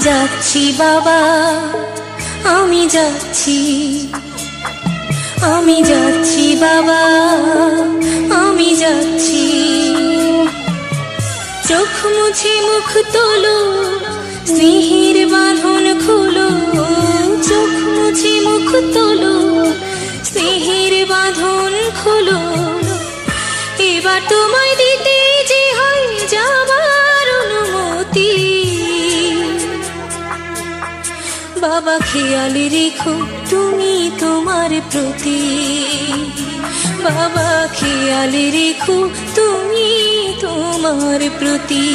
যাচ্ছি বাবা, আমি যাচ্ছি, আমি যাচ্ছি বাবা, আমি যাচ্ছি। চোখ মুছে মুখ তোলো, স্নেহের বাঁধন খুলো। চোখ মুছে মুখ তোলো, স্নেহের বাঁধন খুলো। এবার তোমায় দিতে যে হয় যাবার অনুমতি। বাবা খেয়াল রেখো তুমি তোমার প্রতি, বাবা খেয়াল রেখো তুমি তোমার প্রতি।